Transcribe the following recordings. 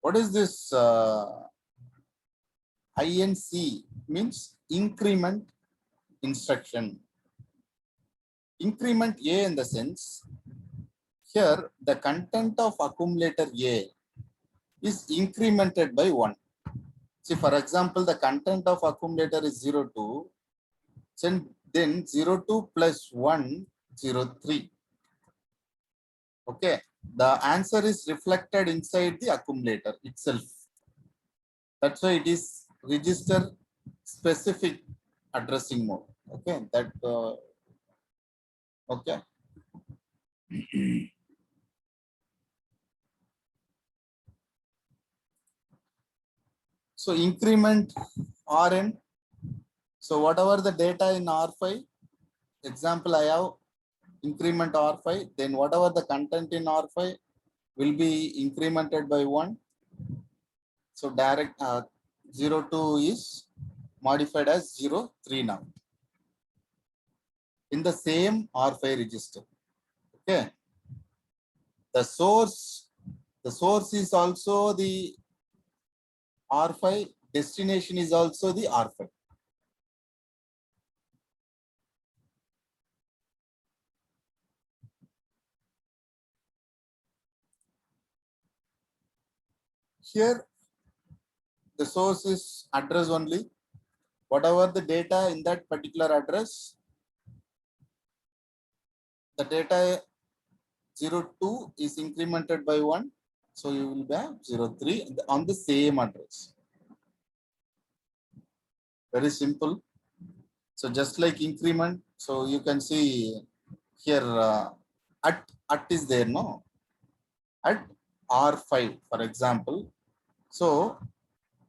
What is this INC? Means increment instruction. Increment A in the sense, here the content of accumulator A is incremented by 1. See, for example, the content of accumulator is 02, then 02 plus 1, 03. Okay, the answer is reflected inside the accumulator itself. That's why it is register specific addressing mode. Okay, that okay. So increment Rn. So whatever the data in R5, example I have increment R5, then whatever the content in R5 will be incremented by 1. So direct 02 is modified as 03 now in the same R5 register. Okay. The source is also the R5, destination is also the R5. Here, the source is address only. Whatever the data in that particular address, the data 02 is incremented by 1. So you will have 03 on the same address. Very simple. So just like increment, so you can see here at is there, no? At R5, for example. So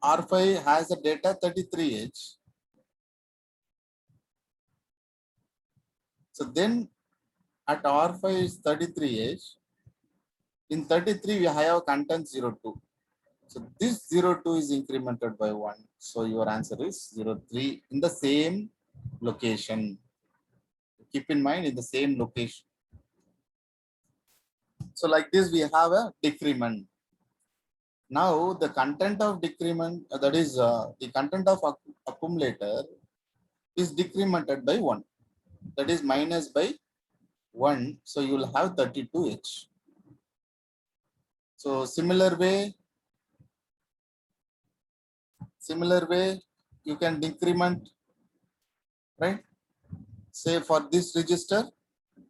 R5 has a data 33H. So then at R5 is 33H. In 33, we have content 02. So this 02 is incremented by 1. So your answer is 03 in the same location. Keep in mind in the same location. So like this, we have a decrement. Now the content of decrement, that is the content of accumulator is decremented by 1. That is minus by 1. So you will have 32H. So similar way, you can decrement, right? Say for this register,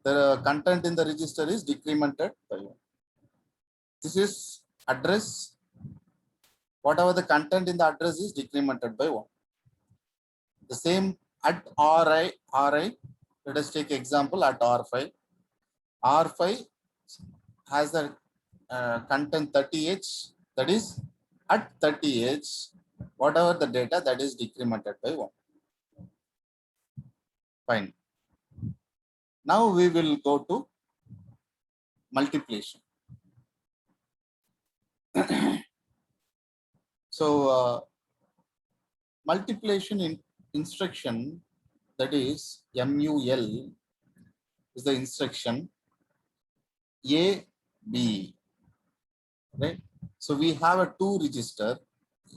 the content in the register is decremented by 1. This is address. Whatever the content in the address is decremented by 1. The same at RI, let us take example at R5. R5 has the content 30H, that is at 30H, whatever the data that is decremented by 1. Fine. Now we will go to multiplication. So multiplication instruction, that is MUL, is the instruction A, B, right? So we have a 2 register,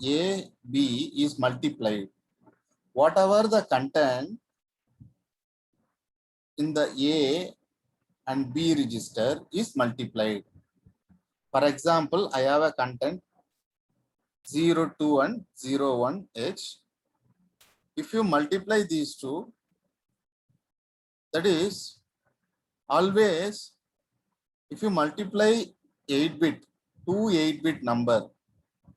A, B is multiplied. Whatever the content in the A and B register is multiplied. For example, I have a content 02 and 01H. If you multiply these two, that is always, if you multiply 8-bit, 8-bit number,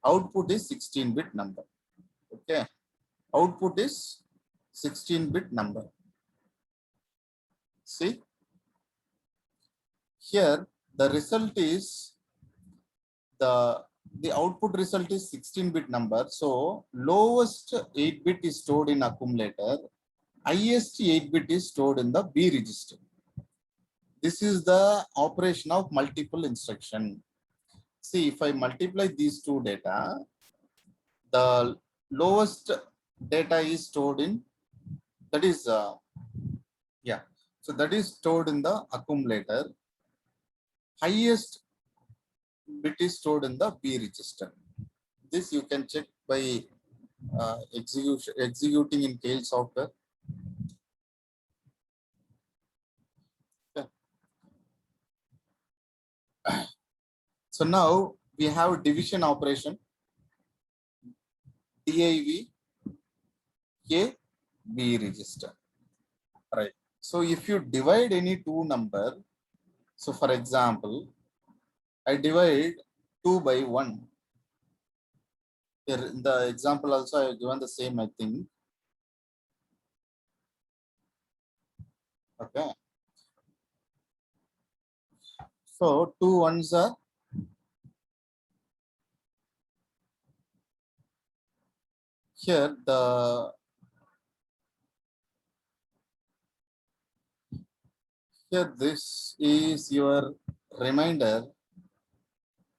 output is 16-bit number. Okay, output is 16-bit number. See, here the result is the output result is 16-bit number. So lowest 8-bit is stored in accumulator, highest 8-bit is stored in the B register. This is the operation of multiple instruction. See, if I multiply these two data, the lowest data is stored in, that is so that is stored in the accumulator. Highest bit is stored in the B register. This you can check by executing in Keil software. Okay. So now we have division operation, div a B register, right? So if you divide any two number, so for example, I divide 2 by 1. Here in the example also I have given the same, I think. Okay. So 2 ones are here. Here this is your remainder.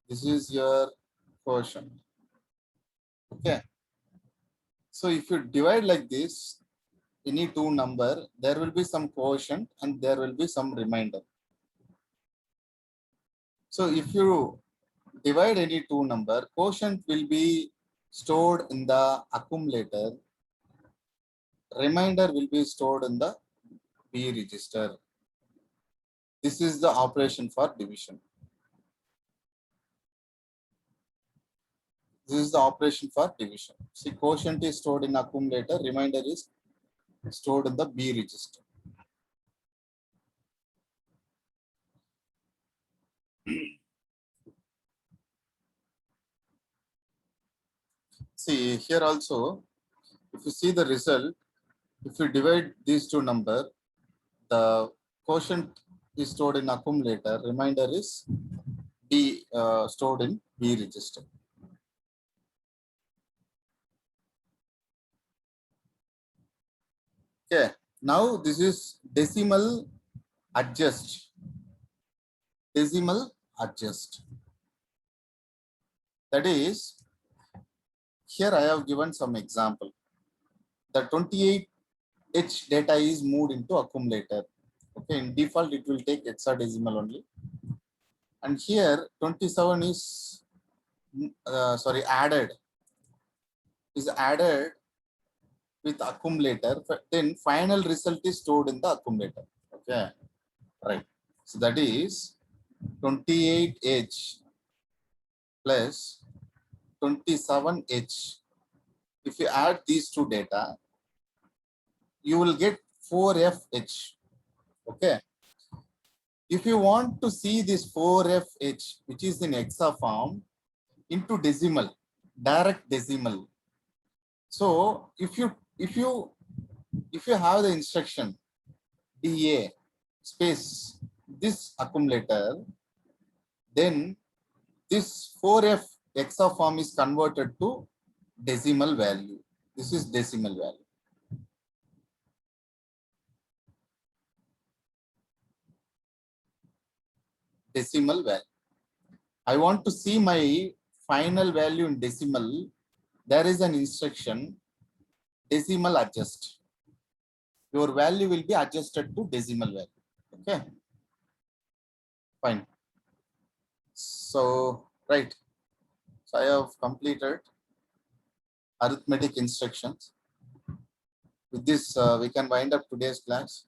This is your quotient. Okay. So if you divide like this, any two number, there will be some quotient and there will be some remainder. So if you divide any two number, quotient will be stored in the accumulator. Remainder will be stored in the B register. This is the operation for division. This is the operation for division. See, quotient is stored in accumulator, remainder is stored in the B register. See, here also, if you see the result, if you divide these two numbers, the quotient is stored in accumulator, remainder is stored in B register. Okay, now this is decimal adjust. Decimal adjust. That is, here I have given some example. The 28H data is moved into accumulator. Okay, in default it will take hexadecimal only. And here 27 is added with accumulator. Then final result is stored in the accumulator. Okay, right. So that is 28H plus 27H. If you add these two data, you will get 4FH. Okay. If you want to see this 4FH, which is in hexa form, into decimal, direct decimal. So if you have the instruction DA space this accumulator, then this 4F hexa form is converted to decimal value. This is decimal value. Decimal value. I want to see my final value in decimal. There is an instruction decimal adjust. Your value will be adjusted to decimal value. Okay. Fine. So, right. So I have completed arithmetic instructions. With this, we can wind up today's class.